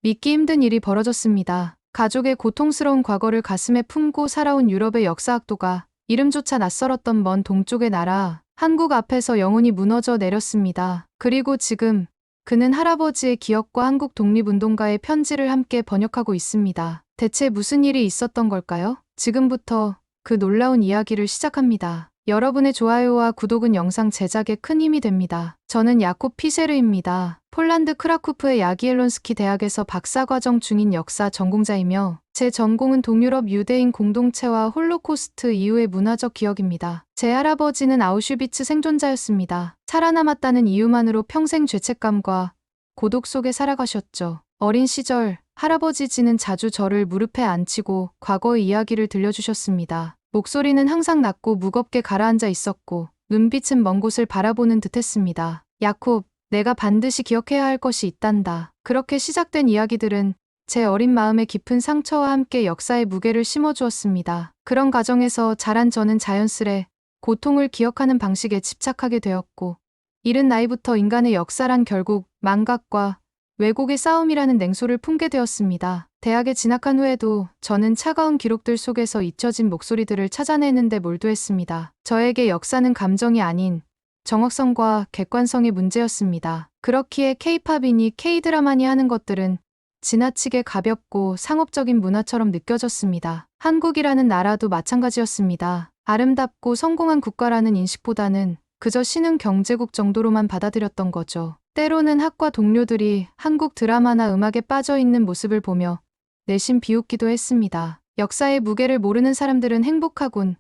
믿기 힘든 일이 벌어졌습니다. 가족의 고통스러운 과거를 가슴에 품고 살아온 유럽의 역사학도가 이름조차 낯설었던 먼 동쪽의 나라, 한국 앞에서 영혼이 무너져 내렸습니다. 그리고 지금 그는 할아버지의 기억과 한국 독립운동가의 편지를 함께 번역하고 있습니다. 대체 무슨 일이 있었던 걸까요? 지금부터 그 놀라운 이야기를 시작합니다. 여러분의 좋아요와 구독은 영상 제작에 큰 힘이 됩니다. 저는 야콥 피셰르입니다. 폴란드 크라쿠프의 야기엘론스키 대학에서 박사과정 중인 역사 전공자이며 제 전공은 동유럽 유대인 공동체와 홀로코스트 이후의 문화적 기억입니다. 제 할아버지는 아우슈비츠 생존자였습니다. 살아남았다는 이유만으로 평생 죄책감과 고독 속에 살아가셨죠. 어린 시절 할아버지는 자주 저를 무릎에 앉히고 과거의 이야기를 들려주셨습니다. 목소리는 항상 낮고 무겁게 가라앉아 있었고 눈빛은 먼 곳을 바라보는 듯했습니다. 야콥, 내가 반드시 기억해야 할 것이 있단다. 그렇게 시작된 이야기들은 제 어린 마음에 깊은 상처와 함께 역사의 무게를 심어주었습니다. 그런 과정에서 자란 저는 자연스레 고통을 기억하는 방식에 집착하게 되었고, 이른 나이부터 인간의 역사란 결국 망각과 왜곡의 싸움이라는 냉소를 품게 되었습니다. 대학에 진학한 후에도 저는 차가운 기록들 속에서 잊혀진 목소리들을 찾아내는데 몰두했습니다. 저에게 역사는 감정이 아닌 정확성과 객관성의 문제였습니다. 그렇기에 K-팝이니 K-드라마니 하는 것들은 지나치게 가볍고 상업적인 문화처럼 느껴졌습니다. 한국이라는 나라도 마찬가지였습니다. 아름답고 성공한 국가라는 인식보다는 그저 신흥 경제국 정도로만 받아들였던 거죠. 때로는 학과 동료들이 한국 드라마나 음악에 빠져있는 모습을 보며 내심 비웃기도 했습니다. 역사의 무게를 모르는 사람들은 행복하군,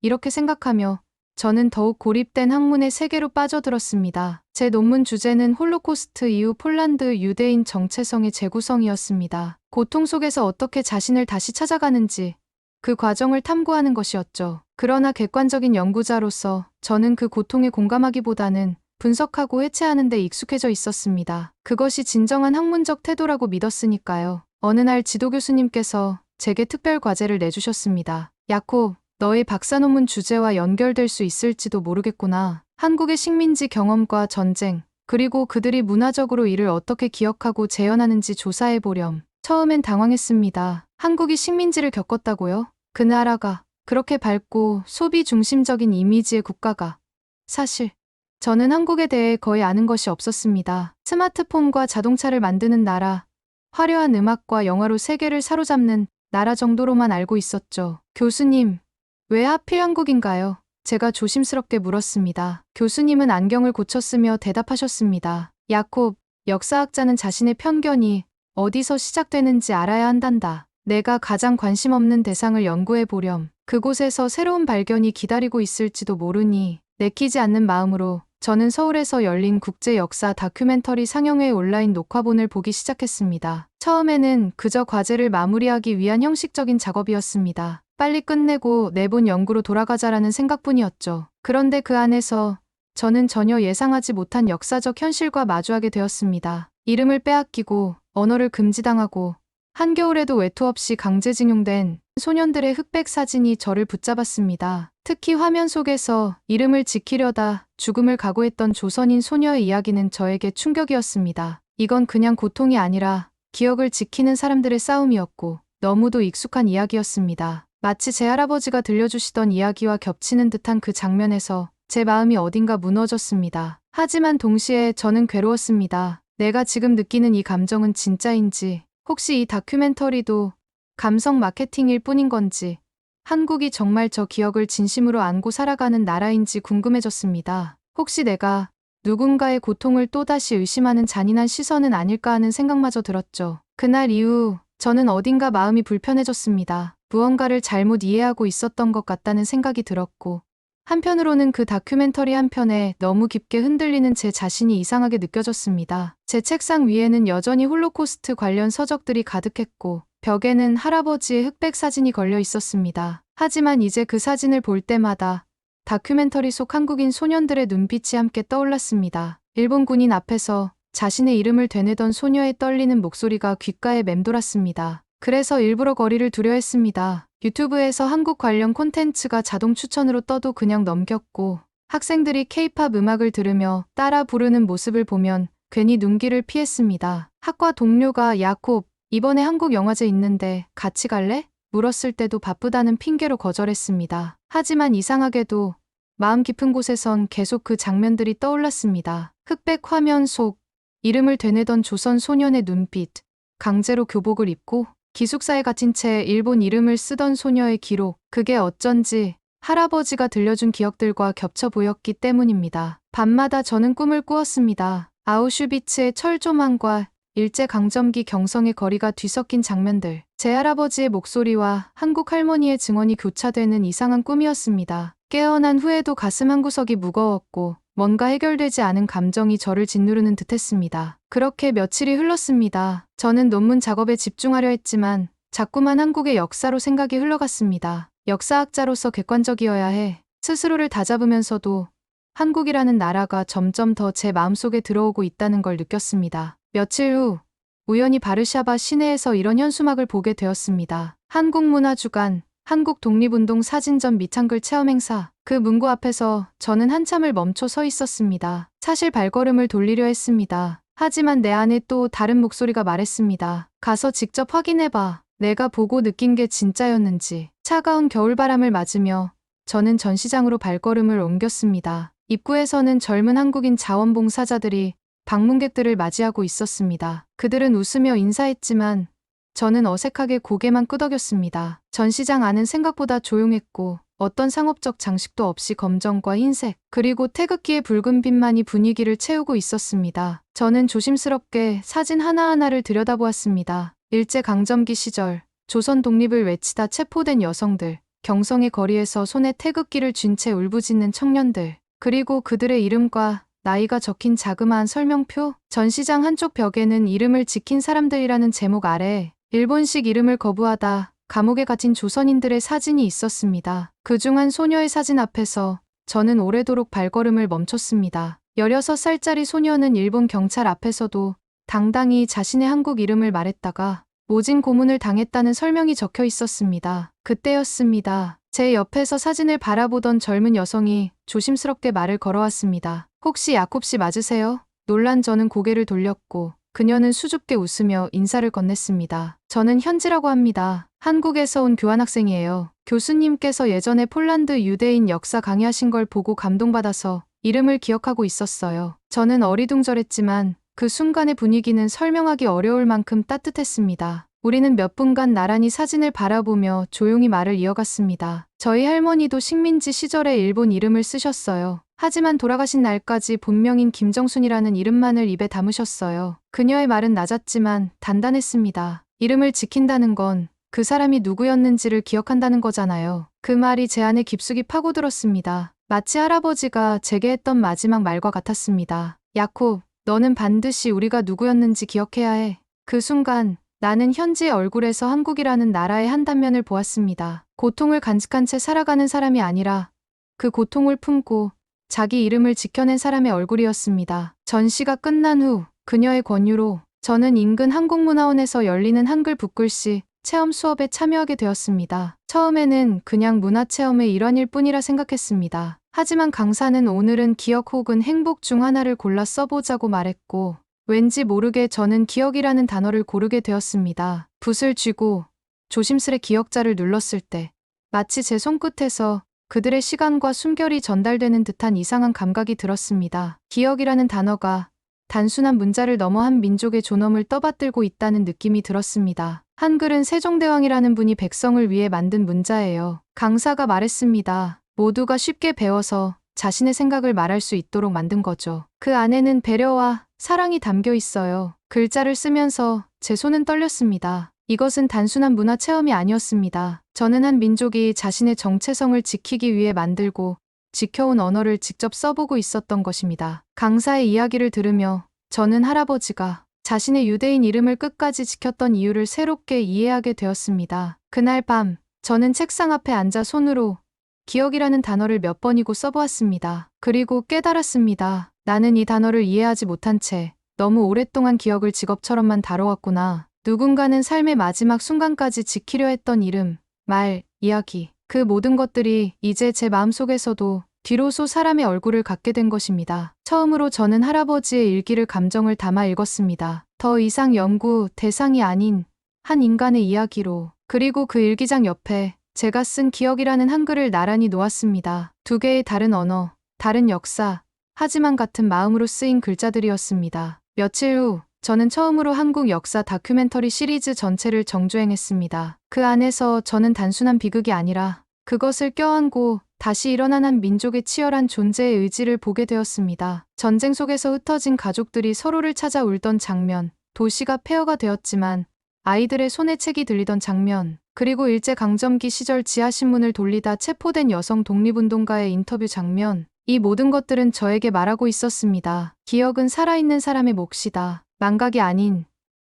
이렇게 생각하며 저는 더욱 고립된 학문의 세계로 빠져들었습니다. 제 논문 주제는 홀로코스트 이후 폴란드 유대인 정체성의 재구성이었습니다. 고통 속에서 어떻게 자신을 다시 찾아가는지 그 과정을 탐구하는 것이었죠. 그러나 객관적인 연구자로서 저는 그 고통에 공감하기보다는 분석하고 해체하는 데 익숙해져 있었습니다. 그것이 진정한 학문적 태도라고 믿었으니까요. 어느 날 지도 교수님께서 제게 특별 과제를 내주셨습니다. 야콥, 너의 박사 논문 주제와 연결될 수 있을지도 모르겠구나. 한국의 식민지 경험과 전쟁, 그리고 그들이 문화적으로 이를 어떻게 기억하고 재현하는지 조사해보렴. 처음엔 당황했습니다. 한국이 식민지를 겪었다고요? 그 나라가 그렇게 밝고 소비 중심적인 이미지의 국가가. 사실 저는 한국에 대해 거의 아는 것이 없었습니다. 스마트폰과 자동차를 만드는 나라, 화려한 음악과 영화로 세계를 사로잡는 나라 정도로만 알고 있었죠. 교수님, 왜 하필 한국인가요? 제가 조심스럽게 물었습니다. 교수님은 안경을 고쳤으며 대답하셨습니다. 야콥, 역사학자는 자신의 편견이 어디서 시작되는지 알아야 한단다. 내가 가장 관심 없는 대상을 연구해 보렴. 그곳에서 새로운 발견이 기다리고 있을지도 모르니 내키지 않는 마음으로 저는 서울에서 열린 국제 역사 다큐멘터리 상영회 온라인 녹화본을 보기 시작했습니다. 처음에는 그저 과제를 마무리하기 위한 형식적인 작업이었습니다. 빨리 끝내고 내본 연구로 돌아가자라는 생각뿐이었죠. 그런데 그 안에서 저는 전혀 예상하지 못한 역사적 현실과 마주하게 되었습니다. 이름을 빼앗기고 언어를 금지당하고 한겨울에도 외투 없이 강제징용된 소년들의 흑백 사진이 저를 붙잡았습니다. 특히 화면 속에서 이름을 지키려다 죽음을 각오했던 조선인 소녀의 이야기는 저에게 충격이었습니다. 이건 그냥 고통이 아니라 기억을 지키는 사람들의 싸움이었고 너무도 익숙한 이야기였습니다. 마치 제 할아버지가 들려주시던 이야기와 겹치는 듯한 그 장면에서 제 마음이 어딘가 무너졌습니다. 하지만 동시에 저는 괴로웠습니다. 내가 지금 느끼는 이 감정은 진짜인지, 혹시 이 다큐멘터리도 감성 마케팅일 뿐인 건지, 한국이 정말 저 기억을 진심으로 안고 살아가는 나라인지 궁금해졌습니다. 혹시 내가 누군가의 고통을 또다시 의심하는 잔인한 시선은 아닐까 하는 생각마저 들었죠. 그날 이후 저는 어딘가 마음이 불편해졌습니다. 무언가를 잘못 이해하고 있었던 것 같다는 생각이 들었고, 한편으로는 그 다큐멘터리 한 편에 너무 깊게 흔들리는 제 자신이 이상하게 느껴졌습니다. 제 책상 위에는 여전히 홀로코스트 관련 서적들이 가득했고 벽에는 할아버지의 흑백 사진이 걸려 있었습니다. 하지만 이제 그 사진을 볼 때마다 다큐멘터리 속 한국인 소년들의 눈빛이 함께 떠올랐습니다. 일본 군인 앞에서 자신의 이름을 되뇌던 소녀의 떨리는 목소리가 귓가에 맴돌았습니다. 그래서 일부러 거리를 두려 했습니다. 유튜브에서 한국 관련 콘텐츠가 자동 추천으로 떠도 그냥 넘겼고, 학생들이 K-팝 음악을 들으며 따라 부르는 모습을 보면 괜히 눈길을 피했습니다. 학과 동료가 야콥, 이번에 한국 영화제 있는데 같이 갈래? 물었을 때도 바쁘다는 핑계로 거절했습니다. 하지만 이상하게도 마음 깊은 곳에선 계속 그 장면들이 떠올랐습니다. 흑백 화면 속 이름을 되뇌던 조선 소년의 눈빛, 강제로 교복을 입고 기숙사에 갇힌 채 일본 이름을 쓰던 소녀의 기록, 그게 어쩐지 할아버지가 들려준 기억들과 겹쳐 보였기 때문입니다. 밤마다 저는 꿈을 꾸었습니다. 아우슈비츠의 철조망과 일제강점기 경성의 거리가 뒤섞인 장면들, 제 할아버지의 목소리와 한국 할머니의 증언이 교차되는 이상한 꿈이었습니다. 깨어난 후에도 가슴 한구석이 무거웠고 뭔가 해결되지 않은 감정이 저를 짓누르는 듯했습니다. 그렇게 며칠이 흘렀습니다. 저는 논문 작업에 집중하려 했지만 자꾸만 한국의 역사로 생각이 흘러갔습니다. 역사학자로서 객관적이어야 해 스스로를 다잡으면서도 한국이라는 나라가 점점 더 제 마음속에 들어오고 있다는 걸 느꼈습니다. 며칠 후 우연히 바르샤바 시내에서 이런 현수막을 보게 되었습니다. 한국문화주간, 한국독립운동 사진전 및 한글 체험 행사. 그 문구 앞에서 저는 한참을 멈춰 서 있었습니다. 사실 발걸음을 돌리려 했습니다. 하지만 내 안에 또 다른 목소리가 말했습니다. 가서 직접 확인해봐. 내가 보고 느낀 게 진짜였는지. 차가운 겨울바람을 맞으며 저는 전시장으로 발걸음을 옮겼습니다. 입구에서는 젊은 한국인 자원봉사자들이 방문객들을 맞이하고 있었습니다. 그들은 웃으며 인사했지만 저는 어색하게 고개만 끄덕였습니다. 전시장 안은 생각보다 조용했고 어떤 상업적 장식도 없이 검정과 흰색, 그리고 태극기의 붉은 빛만이 분위기를 채우고 있었습니다. 저는 조심스럽게 사진 하나하나를 들여다보았습니다. 일제강점기 시절 조선 독립을 외치다 체포된 여성들, 경성의 거리에서 손에 태극기를 쥔 채 울부짖는 청년들, 그리고 그들의 이름과 나이가 적힌 자그마한 설명표. 전시장 한쪽 벽에는 이름을 지킨 사람들이라는 제목 아래 일본식 이름을 거부하다 감옥에 갇힌 조선인들의 사진이 있었습니다. 그중 한 소녀의 사진 앞에서 저는 오래도록 발걸음을 멈췄습니다. 16살짜리 소녀는 일본 경찰 앞에서도 당당히 자신의 한국 이름을 말했다가 모진 고문을 당했다는 설명이 적혀 있었습니다. 그때였습니다. 제 옆에서 사진을 바라보던 젊은 여성이 조심스럽게 말을 걸어왔습니다. 혹시 야콥 씨 맞으세요? 놀란 저는 고개를 돌렸고 그녀는 수줍게 웃으며 인사를 건넸습니다. 저는 현지라고 합니다. 한국에서 온 교환학생이에요. 교수님께서 예전에 폴란드 유대인 역사 강의하신 걸 보고 감동받아서 이름을 기억하고 있었어요. 저는 어리둥절했지만 그 순간의 분위기는 설명하기 어려울 만큼 따뜻했습니다. 우리는 몇 분간 나란히 사진을 바라보며 조용히 말을 이어갔습니다. 저희 할머니도 식민지 시절에 일본 이름을 쓰셨어요. 하지만 돌아가신 날까지 본명인 김정순이라는 이름만을 입에 담으셨어요. 그녀의 말은 낮았지만 단단했습니다. 이름을 지킨다는 건 그 사람이 누구였는지를 기억한다는 거잖아요. 그 말이 제 안에 깊숙이 파고들었습니다. 마치 할아버지가 제게 했던 마지막 말과 같았습니다. 야콥, 너는 반드시 우리가 누구였는지 기억해야 해. 그 순간 나는 현지의 얼굴에서 한국이라는 나라의 한 단면을 보았습니다. 고통을 간직한 채 살아가는 사람이 아니라 그 고통을 품고 자기 이름을 지켜낸 사람의 얼굴이었습니다. 전시가 끝난 후 그녀의 권유로 저는 인근 한국문화원에서 열리는 한글 붓글씨 체험 수업에 참여하게 되었습니다. 처음에는 그냥 문화체험의 일환일 뿐이라 생각했습니다. 하지만 강사는 오늘은 기억 혹은 행복 중 하나를 골라 써보자고 말했고 왠지 모르게 저는 기억이라는 단어를 고르게 되었습니다. 붓을 쥐고 조심스레 기억자를 눌렀을 때 마치 제 손끝에서 그들의 시간과 숨결이 전달되는 듯한 이상한 감각이 들었습니다. 기억이라는 단어가 단순한 문자를 넘어 한 민족의 존엄을 떠받들고 있다는 느낌이 들었습니다. 한글은 세종대왕이라는 분이 백성을 위해 만든 문자예요. 강사가 말했습니다. 모두가 쉽게 배워서 자신의 생각을 말할 수 있도록 만든 거죠. 그 안에는 배려와 사랑이 담겨 있어요. 글자를 쓰면서 제 손은 떨렸습니다. 이것은 단순한 문화 체험이 아니었습니다. 저는 한 민족이 자신의 정체성을 지키기 위해 만들고 지켜온 언어를 직접 써보고 있었던 것입니다. 강사의 이야기를 들으며 저는 할아버지가 자신의 유대인 이름을 끝까지 지켰던 이유를 새롭게 이해하게 되었습니다. 그날 밤 저는 책상 앞에 앉아 손으로 기억이라는 단어를 몇 번이고 써보았습니다. 그리고 깨달았습니다. 나는 이 단어를 이해하지 못한 채 너무 오랫동안 기억을 직업처럼만 다뤄왔구나. 누군가는 삶의 마지막 순간까지 지키려 했던 이름, 말, 이야기, 그 모든 것들이 이제 제 마음속에서도 뒤로소 사람의 얼굴을 갖게 된 것입니다. 처음으로 저는 할아버지의 일기를 감정을 담아 읽었습니다. 더 이상 연구 대상이 아닌 한 인간의 이야기로. 그리고 그 일기장 옆에 제가 쓴 기억이라는 한글을 나란히 놓았습니다. 두 개의 다른 언어, 다른 역사, 하지만 같은 마음으로 쓰인 글자들이었습니다. 며칠 후 저는 처음으로 한국 역사 다큐멘터리 시리즈 전체를 정주행했습니다. 그 안에서 저는 단순한 비극이 아니라 그것을 껴안고 다시 일어난 한 민족의 치열한 존재의 의지를 보게 되었습니다. 전쟁 속에서 흩어진 가족들이 서로를 찾아 울던 장면, 도시가 폐허가 되었지만 아이들의 손에 책이 들리던 장면, 그리고 일제강점기 시절 지하신문을 돌리다 체포된 여성 독립운동가의 인터뷰 장면, 이 모든 것들은 저에게 말하고 있었습니다. 기억은 살아있는 사람의 몫이다. 망각이 아닌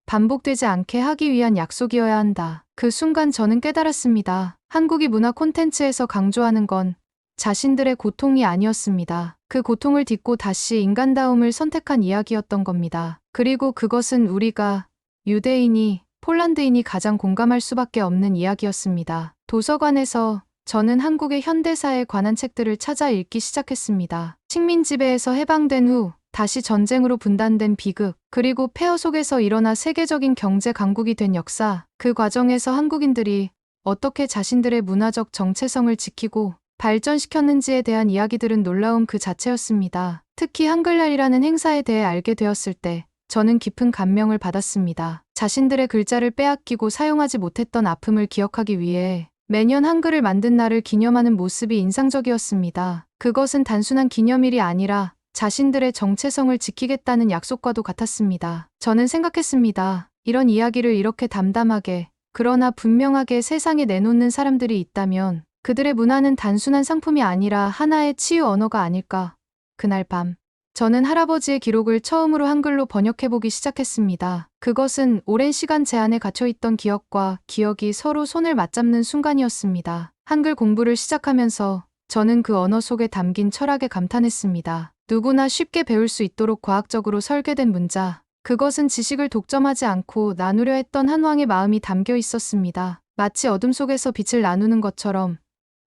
반복되지 않게 하기 위한 약속이어야 한다. 그 순간 저는 깨달았습니다. 한국이 문화 콘텐츠에서 강조하는 건 자신들의 고통이 아니었습니다. 그 고통을 딛고 다시 인간다움을 선택한 이야기였던 겁니다. 그리고 그것은 우리가 유대인이 폴란드인이 가장 공감할 수밖에 없는 이야기였습니다. 도서관에서 저는 한국의 현대사에 관한 책들을 찾아 읽기 시작했습니다. 식민 지배에서 해방된 후 다시 전쟁으로 분단된 비극, 그리고 폐허 속에서 일어나 세계적인 경제 강국이 된 역사, 그 과정에서 한국인들이 어떻게 자신들의 문화적 정체성을 지키고 발전시켰는지에 대한 이야기들은 놀라움 그 자체였습니다. 특히 한글날이라는 행사에 대해 알게 되었을 때 저는 깊은 감명을 받았습니다. 자신들의 글자를 빼앗기고 사용하지 못했던 아픔을 기억하기 위해 매년 한글을 만든 날을 기념하는 모습이 인상적이었습니다. 그것은 단순한 기념일이 아니라 자신들의 정체성을 지키겠다는 약속과도 같았습니다. 저는 생각했습니다. 이런 이야기를 이렇게 담담하게, 그러나 분명하게 세상에 내놓는 사람들이 있다면 그들의 문화는 단순한 상품이 아니라 하나의 치유 언어가 아닐까. 그날 밤, 저는 할아버지의 기록을 처음으로 한글로 번역해보기 시작했습니다. 그것은 오랜 시간 제 안에 갇혀있던 기억과 기억이 서로 손을 맞잡는 순간이었습니다. 한글 공부를 시작하면서 저는 그 언어 속에 담긴 철학에 감탄했습니다. 누구나 쉽게 배울 수 있도록 과학적으로 설계된 문자. 그것은 지식을 독점하지 않고 나누려 했던 한 왕의 마음이 담겨 있었습니다. 마치 어둠 속에서 빛을 나누는 것처럼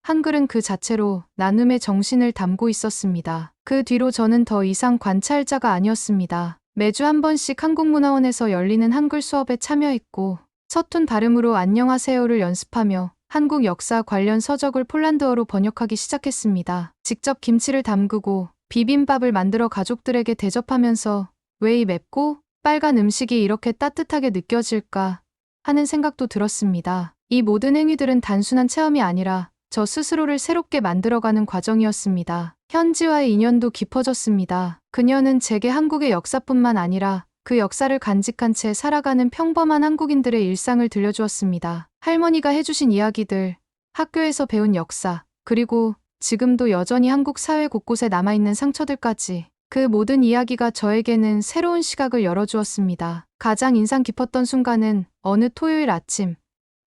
한글은 그 자체로 나눔의 정신을 담고 있었습니다. 그 뒤로 저는 더 이상 관찰자가 아니었습니다. 매주 한 번씩 한국문화원에서 열리는 한글 수업에 참여했고 서툰 발음으로 안녕하세요를 연습하며 한국 역사 관련 서적을 폴란드어로 번역하기 시작했습니다. 직접 김치를 담그고 비빔밥을 만들어 가족들에게 대접하면서 왜 이 맵고 빨간 음식이 이렇게 따뜻하게 느껴질까 하는 생각도 들었습니다. 이 모든 행위들은 단순한 체험이 아니라 저 스스로를 새롭게 만들어가는 과정이었습니다. 현지와의 인연도 깊어졌습니다. 그녀는 제게 한국의 역사뿐만 아니라 그 역사를 간직한 채 살아가는 평범한 한국인들의 일상을 들려주었습니다. 할머니가 해주신 이야기들, 학교에서 배운 역사, 그리고 지금도 여전히 한국 사회 곳곳에 남아있는 상처들까지 그 모든 이야기가 저에게는 새로운 시각을 열어주었습니다. 가장 인상 깊었던 순간은 어느 토요일 아침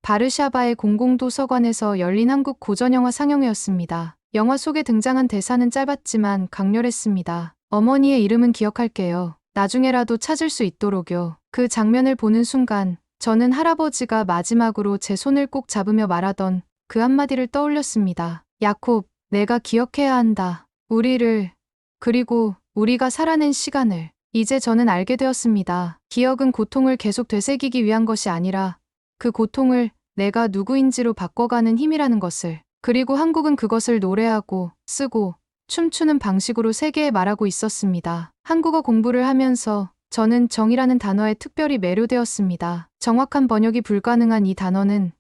바르샤바의 공공도서관에서 열린 한국 고전영화 상영회였습니다. 영화 속에 등장한 대사는 짧았지만 강렬했습니다. 어머니의 이름은 기억할게요. 나중에라도 찾을 수 있도록요. 그 장면을 보는 순간 저는 할아버지가 마지막으로 제 손을 꼭 잡으며 말하던 그 한마디를 떠올렸습니다. 야콥, 내가 기억해야 한다. 우리를, 그리고 우리가 살아낸 시간을. 이제 저는 알게 되었습니다. 기억은 고통을 계속 되새기기 위한 것이 아니라 그 고통을 내가 누구인지로 바꿔가는 힘이라는 것을. 그리고 한국은 그것을 노래하고 쓰고 춤추는 방식으로 세계에 말하고 있었습니다. 한국어 공부를 하면서 저는 정이라는 단어에 특별히 매료되었습니다. 정확한 번역이 불가능한 이 단어는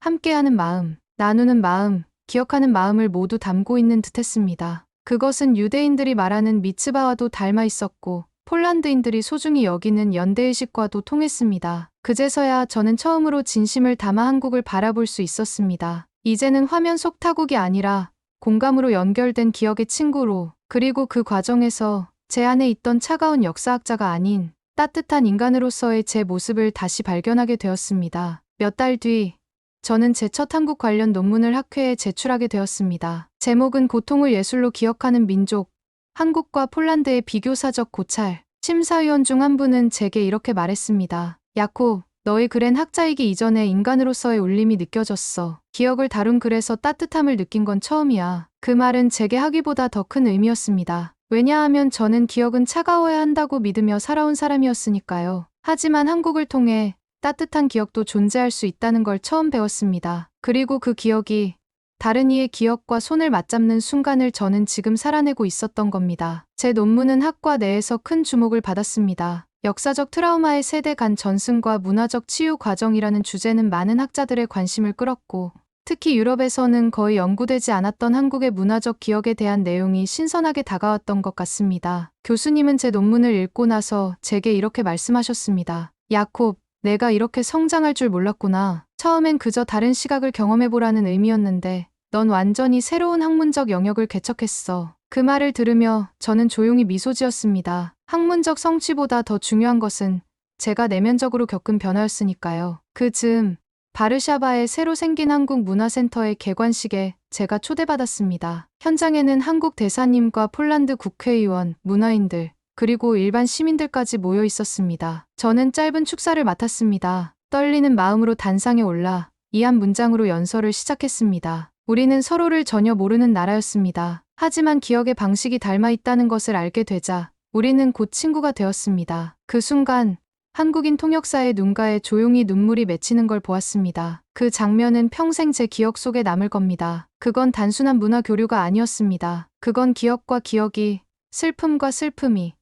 함께하는 마음, 나누는 마음, 기억하는 마음을 모두 담고 있는 듯했습니다. 그것은 유대인들이 말하는 미츠바와도 닮아 있었고 폴란드인들이 소중히 여기는 연대의식과도 통했습니다. 그제서야 저는 처음으로 진심을 담아 한국을 바라볼 수 있었습니다. 이제는 화면 속 타국이 아니라 공감으로 연결된 기억의 친구로, 그리고 그 과정에서 제 안에 있던 차가운 역사학자가 아닌 따뜻한 인간으로서의 제 모습을 다시 발견하게 되었습니다. 몇 달 뒤, 저는 제 첫 한국 관련 논문을 학회에 제출하게 되었습니다. 제목은 고통을 예술로 기억하는 민족, 한국과 폴란드의 비교사적 고찰. 심사위원 중 한 분은 제게 이렇게 말했습니다. 야콥, 너의 글엔 학자이기 이전에 인간으로서의 울림이 느껴졌어. 기억을 다룬 글에서 따뜻함을 느낀 건 처음이야. 그 말은 제게 하기보다 더 큰 의미였습니다. 왜냐하면 저는 기억은 차가워야 한다고 믿으며 살아온 사람이었으니까요. 하지만 한국을 통해 따뜻한 기억도 존재할 수 있다는 걸 처음 배웠습니다. 그리고 그 기억이 다른 이의 기억과 손을 맞잡는 순간을 저는 지금 살아내고 있었던 겁니다. 제 논문은 학과 내에서 큰 주목을 받았습니다. 역사적 트라우마의 세대 간 전승과 문화적 치유 과정이라는 주제는 많은 학자들의 관심을 끌었고, 특히 유럽에서는 거의 연구되지 않았던 한국의 문화적 기억에 대한 내용이 신선하게 다가왔던 것 같습니다. 교수님은 제 논문을 읽고 나서 제게 이렇게 말씀하셨습니다. 야콥, 내가 이렇게 성장할 줄 몰랐구나. 처음엔 그저 다른 시각을 경험해보라는 의미였는데 넌 완전히 새로운 학문적 영역을 개척했어. 그 말을 들으며 저는 조용히 미소 지었습니다. 학문적 성취보다 더 중요한 것은 제가 내면적으로 겪은 변화였으니까요. 그 즈음 바르샤바의 새로 생긴 한국문화센터의 개관식에 제가 초대받았습니다. 현장에는 한국 대사님과 폴란드 국회의원, 문화인들, 그리고 일반 시민들까지 모여 있었습니다. 저는 짧은 축사를 맡았습니다. 떨리는 마음으로 단상에 올라 이 한 문장으로 연설을 시작했습니다. 우리는 서로를 전혀 모르는 나라였습니다. 하지만 기억의 방식이 닮아 있다는 것을 알게 되자 우리는 곧 친구가 되었습니다. 그 순간 한국인 통역사의 눈가에 조용히 눈물이 맺히는 걸 보았습니다. 그 장면은 평생 제 기억 속에 남을 겁니다. 그건 단순한 문화 교류가 아니었습니다. 그건 기억과 기억이, 슬픔과 슬픔이,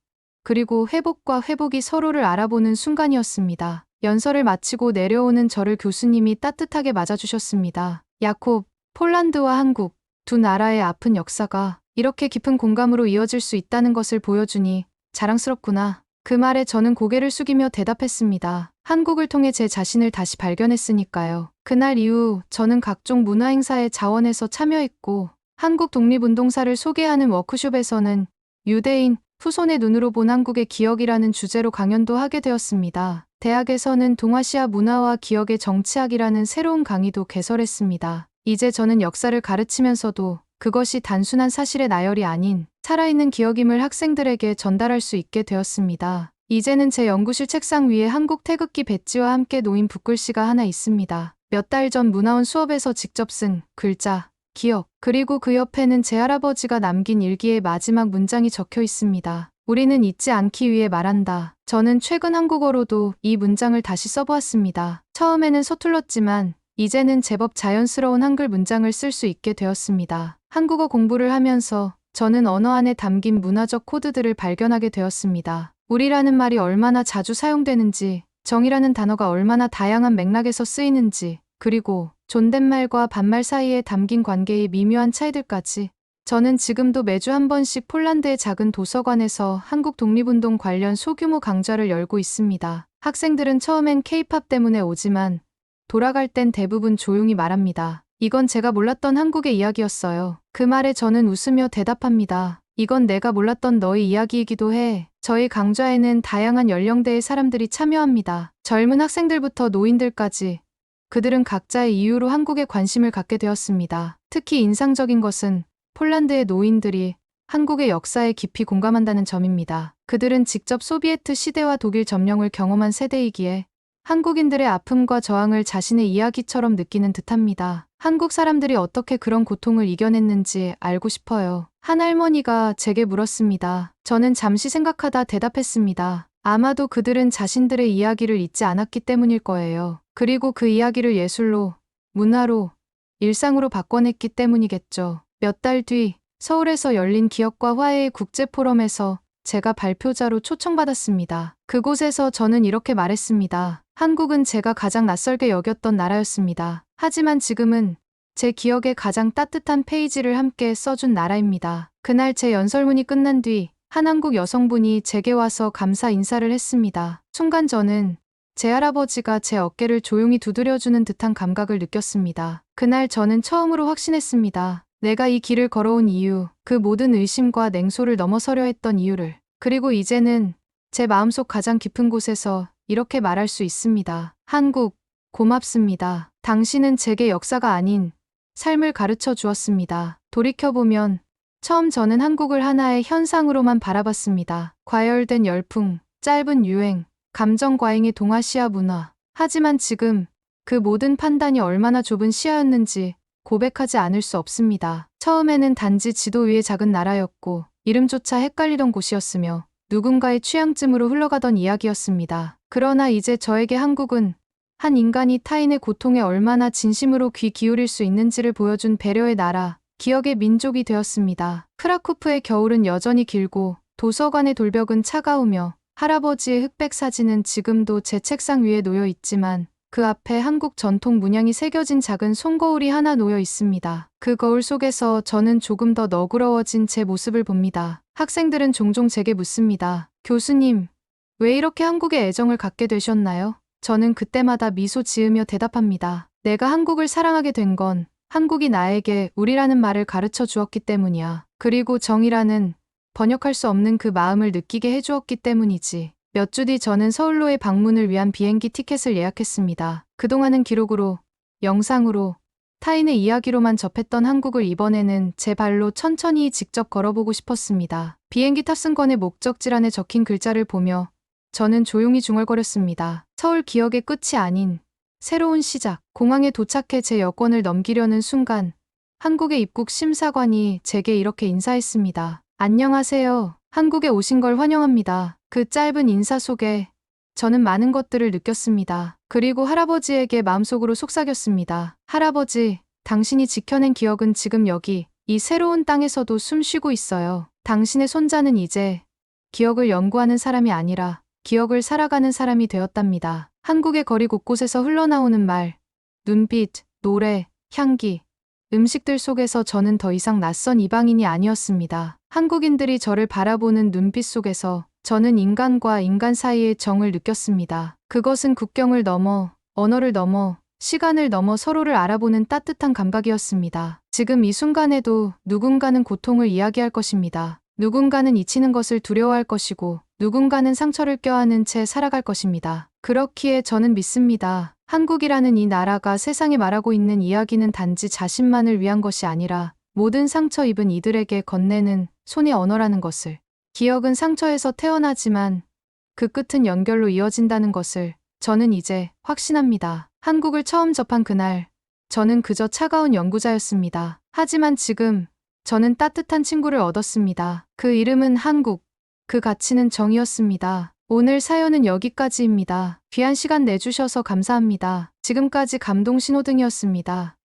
그리고 회복과 회복이 서로를 알아보는 순간이었습니다. 연설을 마치고 내려오는 저를 교수님이 따뜻하게 맞아주셨습니다. 야콥, 폴란드와 한국, 두 나라의 아픈 역사가 이렇게 깊은 공감으로 이어질 수 있다는 것을 보여주니 자랑스럽구나. 그 말에 저는 고개를 숙이며 대답했습니다. 한국을 통해 제 자신을 다시 발견했으니까요. 그날 이후 저는 각종 문화행사에 자원해서 참여했고 한국 독립운동사를 소개하는 워크숍에서는 유대인, 후손의 눈으로 본 한국의 기억이라는 주제로 강연도 하게 되었습니다. 대학에서는 동아시아 문화와 기억의 정치학이라는 새로운 강의도 개설했습니다. 이제 저는 역사를 가르치면서도 그것이 단순한 사실의 나열이 아닌 살아있는 기억임을 학생들에게 전달할 수 있게 되었습니다. 이제는 제 연구실 책상 위에 한국 태극기 배지와 함께 놓인 붓글씨가 하나 있습니다. 몇 달 전 문화원 수업에서 직접 쓴 글자, 기억, 그리고 그 옆에는 제 할아버지가 남긴 일기의 마지막 문장이 적혀 있습니다. 우리는 잊지 않기 위해 말한다. 저는 최근 한국어로도 이 문장을 다시 써보았습니다. 처음에는 서툴렀지만 이제는 제법 자연스러운 한글 문장을 쓸 수 있게 되었습니다. 한국어 공부를 하면서 저는 언어 안에 담긴 문화적 코드들을 발견하게 되었습니다. 우리라는 말이 얼마나 자주 사용되는지, 정이라는 단어가 얼마나 다양한 맥락에서 쓰이는지, 그리고 존댓말과 반말 사이에 담긴 관계의 미묘한 차이들까지. 저는 지금도 매주 한 번씩 폴란드의 작은 도서관에서 한국 독립운동 관련 소규모 강좌를 열고 있습니다. 학생들은 처음엔 K-팝 때문에 오지만 돌아갈 땐 대부분 조용히 말합니다. 이건 제가 몰랐던 한국의 이야기였어요. 그 말에 저는 웃으며 대답합니다. 이건 내가 몰랐던 너의 이야기이기도 해. 저희 강좌에는 다양한 연령대의 사람들이 참여합니다. 젊은 학생들부터 노인들까지. 그들은 각자의 이유로 한국에 관심을 갖게 되었습니다. 특히 인상적인 것은 폴란드의 노인들이 한국의 역사에 깊이 공감한다는 점입니다. 그들은 직접 소비에트 시대와 독일 점령을 경험한 세대이기에 한국인들의 아픔과 저항을 자신의 이야기처럼 느끼는 듯합니다. 한국 사람들이 어떻게 그런 고통을 이겨냈는지 알고 싶어요. 한 할머니가 제게 물었습니다. 저는 잠시 생각하다 대답했습니다. 아마도 그들은 자신들의 이야기를 잊지 않았기 때문일 거예요. 그리고 그 이야기를 예술로, 문화로, 일상으로 바꿔냈기 때문이겠죠. 몇 달 뒤 서울에서 열린 기억과 화해의 국제포럼에서 제가 발표자로 초청받았습니다. 그곳에서 저는 이렇게 말했습니다. 한국은 제가 가장 낯설게 여겼던 나라였습니다. 하지만 지금은 제 기억의 가장 따뜻한 페이지를 함께 써준 나라입니다. 그날 제 연설문이 끝난 뒤 한 한국 여성분이 제게 와서 감사 인사를 했습니다. 순간 저는 제 할아버지가 제 어깨를 조용히 두드려주는 듯한 감각을 느꼈습니다. 그날 저는 처음으로 확신했습니다. 내가 이 길을 걸어온 이유, 그 모든 의심과 냉소를 넘어서려 했던 이유를. 그리고 이제는 제 마음속 가장 깊은 곳에서 이렇게 말할 수 있습니다. 한국, 고맙습니다. 당신은 제게 역사가 아닌 삶을 가르쳐 주었습니다. 돌이켜보면 처음 저는 한국을 하나의 현상으로만 바라봤습니다. 과열된 열풍, 짧은 유행, 감정 과잉의 동아시아 문화. 하지만 지금 그 모든 판단이 얼마나 좁은 시야였는지 고백하지 않을 수 없습니다. 처음에는 단지 지도 위의 작은 나라였고 이름조차 헷갈리던 곳이었으며 누군가의 취향쯤으로 흘러가던 이야기였습니다. 그러나 이제 저에게 한국은 한 인간이 타인의 고통에 얼마나 진심으로 귀 기울일 수 있는지를 보여준 배려의 나라, 기억의 민족이 되었습니다. 크라쿠프의 겨울은 여전히 길고 도서관의 돌벽은 차가우며 할아버지의 흑백 사진은 지금도 제 책상 위에 놓여 있지만 그 앞에 한국 전통 문양이 새겨진 작은 손거울이 하나 놓여 있습니다. 그 거울 속에서 저는 조금 더 너그러워진 제 모습을 봅니다. 학생들은 종종 제게 묻습니다. 교수님, 왜 이렇게 한국에 애정을 갖게 되셨나요? 저는 그때마다 미소 지으며 대답합니다. 내가 한국을 사랑하게 된 건 한국이 나에게 우리라는 말을 가르쳐 주었기 때문이야. 그리고 정이라는 번역할 수 없는 그 마음을 느끼게 해주었기 때문이지. 몇 주 뒤 저는 서울로의 방문을 위한 비행기 티켓을 예약했습니다. 그동안은 기록으로, 영상으로, 타인의 이야기로만 접했던 한국을 이번에는 제 발로 천천히 직접 걸어보고 싶었습니다. 비행기 탑승권의 목적지란에 적힌 글자를 보며 저는 조용히 중얼거렸습니다. 서울 기억의 끝이 아닌 새로운 시작. 공항에 도착해 제 여권을 넘기려는 순간 한국의 입국 심사관이 제게 이렇게 인사했습니다. 안녕하세요. 한국에 오신 걸 환영합니다. 그 짧은 인사 속에 저는 많은 것들을 느꼈습니다. 그리고 할아버지에게 마음속으로 속삭였습니다. 할아버지, 당신이 지켜낸 기억은 지금 여기, 이 새로운 땅에서도 숨쉬고 있어요. 당신의 손자는 이제 기억을 연구하는 사람이 아니라 기억을 살아가는 사람이 되었답니다. 한국의 거리 곳곳에서 흘러나오는 말, 눈빛, 노래, 향기, 음식들 속에서 저는 더 이상 낯선 이방인이 아니었습니다. 한국인들이 저를 바라보는 눈빛 속에서 저는 인간과 인간 사이의 정을 느꼈습니다. 그것은 국경을 넘어, 언어를 넘어, 시간을 넘어 서로를 알아보는 따뜻한 감각이었습니다. 지금 이 순간에도 누군가는 고통을 이야기할 것입니다. 누군가는 잊히는 것을 두려워할 것이고 누군가는 상처를 껴안은 채 살아갈 것입니다. 그렇기에 저는 믿습니다. 한국이라는 이 나라가 세상에 말하고 있는 이야기는 단지 자신만을 위한 것이 아니라 모든 상처 입은 이들에게 건네는 손의 언어라는 것을. 기억은 상처에서 태어나지만 그 끝은 연결로 이어진다는 것을 저는 이제 확신합니다. 한국을 처음 접한 그날, 저는 그저 차가운 연구자였습니다. 하지만 지금 저는 따뜻한 친구를 얻었습니다. 그 이름은 한국, 그 가치는 정이었습니다. 오늘 사연은 여기까지입니다. 귀한 시간 내주셔서 감사합니다. 지금까지 감동 신호등이었습니다.